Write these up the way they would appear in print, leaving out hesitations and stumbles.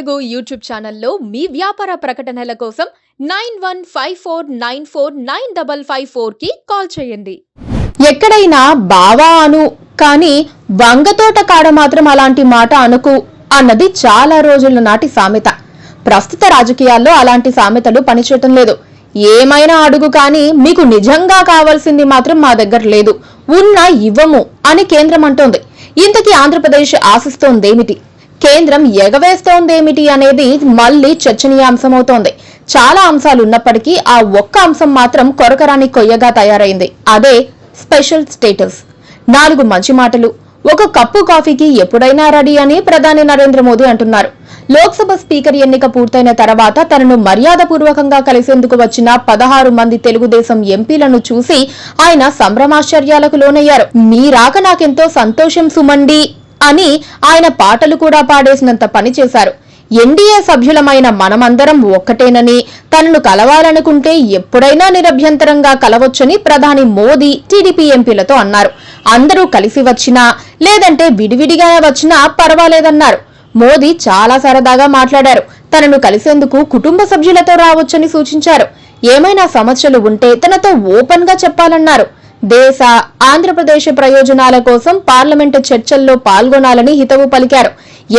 Telugu YouTube ఛానల్లో మీ వ్యాపార ప్రకటనల కోసం 9154949554 కి కాల్ చేయండి. ఎక్కడైనా బావా అను కానీ వంగతోట కాడ మాత్రం అలాంటి మాట అనుకు అన్నది చాలా రోజుల నాటి సామెత. ప్రస్తుత రాజకీయాల్లో అలాంటి సామెతలు పనిచేయటం లేదు. ఏమైనా అడుగు కానీ మీకు నిజంగా కావాల్సింది మాత్రం మా దగ్గర లేదు, ఉన్నా ఇవ్వము అని కేంద్రం అంటోంది. ఇంతకీ ఆంధ్రప్రదేశ్ ఆశిస్తోందేమిటి, కేంద్రం ఎగవేస్తోందేమిటి అనేది మళ్లీ చర్చనీయాంశమవుతోంది. చాలా అంశాలు ఉన్నప్పటికీ ఆ ఒక్క అంశం మాత్రం కొరకరాని కొయ్యగా తయారైంది. అదే స్పెషల్ స్టేటస్. 4 మంచి మాటలు, ఒక కప్పు కాఫీకి ఎప్పుడైనా రెడీ అని ప్రధాని నరేంద్ర మోదీ అంటున్నారు. లోక్సభ స్పీకర్ ఎన్నిక పూర్తయిన తర్వాత తనను మర్యాదపూర్వకంగా కలిసేందుకు వచ్చిన 16 మంది తెలుగుదేశం ఎంపీలను చూసి ఆయన సంభ్రమాశ్చర్యాలకు లోనయ్యారు. మీ రాక నాకెంతో సంతోషం సుమండి అని ఆయన పాటలు కూడా పాడేసినంత పని చేశారు. ఎన్డీఏ సభ్యులమైన మనమందరం ఒక్కటేనని, తనను కలవాలనుకుంటే ఎప్పుడైనా నిరభ్యంతరంగా కలవొచ్చని ప్రధాని మోదీ టీడీపీ ఎంపీలతో అన్నారు. అందరూ కలిసి వచ్చినా లేదంటే విడివిడిగా వచ్చినా పర్వాలేదన్నారు. మోదీ చాలా సరదాగా మాట్లాడారు. తనను కలిసేందుకు కుటుంబ సభ్యులతో రావచ్చని సూచించారు. ఏమైనా సమస్యలు ఉంటే తనతో ఓపెన్ గా చెప్పాలన్నారు. దేశ, ఆంధ్రప్రదేశ్ ప్రయోజనాల కోసం పార్లమెంటు చర్చల్లో పాల్గొనాలని హితవు పలికారు.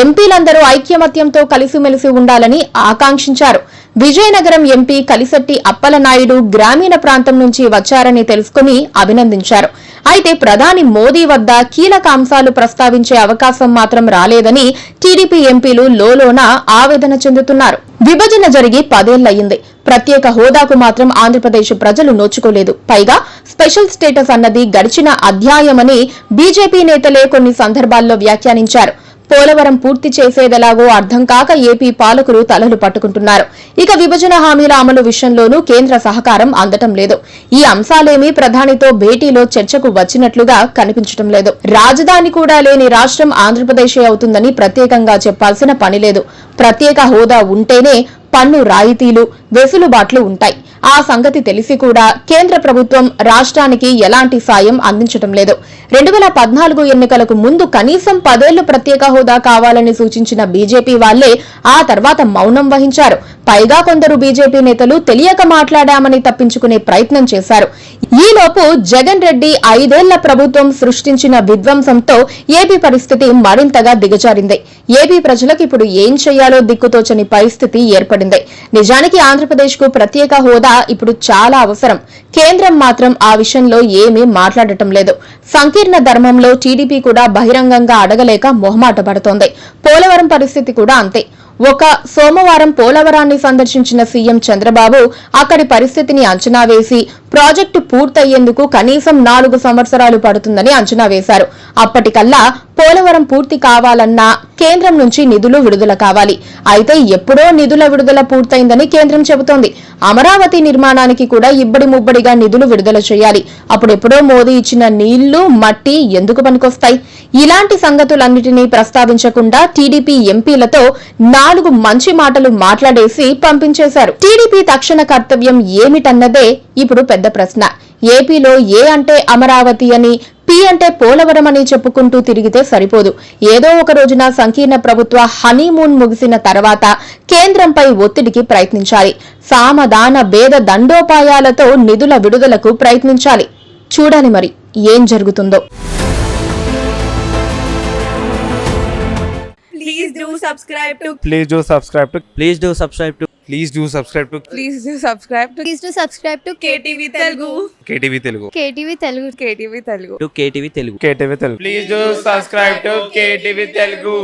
ఎంపీలందరూ ఐక్యమత్యంతో కలిసిమెలిసి ఉండాలని ఆకాంక్షించారు. విజయనగరం ఎంపీ కలిశెట్టి అప్పలనాయుడు గ్రామీణ ప్రాంతం నుంచి వచ్చారని తెలుసుకుని అభినందించారు. అయితే ప్రధాని మోదీ వద్ద కీలక అంశాలు ప్రస్తావించే అవకాశం మాత్రం రాలేదని టీడీపీ ఎంపీలు లోలోన ఆవేదన చెందుతున్నారు. విభజన జరిగి 10 ఏళ్లయ్యింది. ప్రత్యేక హోదాకు మాత్రం ఆంధ్రప్రదేశ్ ప్రజలు నోచుకోలేదు. పైగా స్పెషల్ స్టేటస్ అన్నది గడిచిన అధ్యాయమని బీజేపీ నేతలే కొన్ని సందర్భాల్లో వ్యాఖ్యానించారు. పోలవరం పూర్తి చేసేదెలాగో అర్థం కాక ఏపీ పాలకులు తలలు పట్టుకుంటున్నారు. ఇక విభజన హామీల అమలు విషయంలోనూ కేంద్ర సహకారం అందటం లేదు. ఈ అంశాలేమీ ప్రధానితో భేటీలో చర్చకు వచ్చినట్లుగా కనిపించడం లేదు. రాజధాని కూడా లేని రాష్ట్రం ఆంధ్రప్రదేశే అవుతుందని ప్రత్యేకంగా చెప్పాల్సిన పని లేదు. ప్రత్యేక హోదా ఉంటేనే పన్ను రాయితీలు, వెసులుబాట్లు ఉంటాయి. ఆ సంగతి తెలిసి కూడా కేంద్ర ప్రభుత్వం రాష్ట్రానికి ఎలాంటి సాయం అందించడం లేదు. 2014 ఎన్నికలకు ముందు కనీసం 10 ఏళ్లు ప్రత్యేక హోదా కావాలని సూచించిన బీజేపీ వాళ్లే ఆ తర్వాత మౌనం వహించారు. పైగా కొందరు బీజేపీ నేతలు తెలియక మాట్లాడామని తప్పించుకునే ప్రయత్నం చేశారు. ఈలోపు జగన్ రెడ్డి 5 ఏళ్ల ప్రభుత్వం సృష్టించిన విధ్వంసంతో ఏపీ పరిస్థితి మరింతగా దిగజారింది. ఏపీ ప్రజలకు ఇప్పుడు ఏం చేయాలో దిక్కుతోచని పరిస్థితి ఏర్పడింది. నిజానికి ఆంధ్రప్రదేశ్ కు ప్రత్యేక హోదా ఇప్పుడు చాలా అవసరం. కేంద్రం మాత్రం ఆ విషయంలో ఏమీ మాట్లాడటం లేదు. సంకీర్ణ ధర్మంలో టీడీపీ కూడా బహిరంగంగా అడగలేక మొహమాట పడుతోంది. పోలవరం పరిస్థితి కూడా అంతే. ఒక సోమవారం పోలవరాన్ని సందర్శించిన సీఎం చంద్రబాబు అక్కడి పరిస్థితిని అంచనా వేసి ప్రాజెక్టు పూర్తయ్యేందుకు కనీసం 4 సంవత్సరాలు పడుతుందని అంచనా వేశారు. అప్పటికల్లా పోలవరం పూర్తి కావాలన్నా కేంద్రం నుంచి నిధులు విడుదల కావాలి. అయితే ఎప్పుడో నిధుల విడుదల పూర్తయిందని కేంద్రం చెబుతోంది. అమరావతి నిర్మాణానికి కూడా ఇబ్బడి ముబ్బడిగా నిధులు విడుదల చేయాలి. అప్పుడెప్పుడో మోదీ ఇచ్చిన నీళ్లు, మట్టి ఎందుకు పనికొస్తాయి? ఇలాంటి సంగతులన్నిటినీ ప్రస్తావించకుండా టీడీపీ ఎంపీలతో 4 మంచి మాటలు మాట్లాడేసి పంపించేశారు. టీడీపీ తక్షణ కర్తవ్యం ఏమిటన్నదే ఇప్పుడు పెద్ద ప్రశ్న. ఏపీలో ఏ అంటే అమరావతి అని, పి అంటే పోలవరం అని చెప్పుకుంటూ తిరిగితే సరిపోదు. ఏదో ఒక రోజున సంకీర్ణ ప్రభుత్వ హనీమూన్ ముగిసిన తర్వాత కేంద్రంపై ఒత్తిడికి ప్రయత్నించాలి. సామధాన భేద దండోపాయాలతో నిధుల విడుదలకు ప్రయత్నించాలి. చూడాలి మరి ఏం జరుగుతుందో. Please do subscribe to Please do subscribe to Please do subscribe to Please do subscribe to Please do subscribe to Please do subscribe to KTV Telugu KTV Telugu. KTV Telugu. KTV Telugu KTV Telugu. Please do subscribe to KTV Telugu.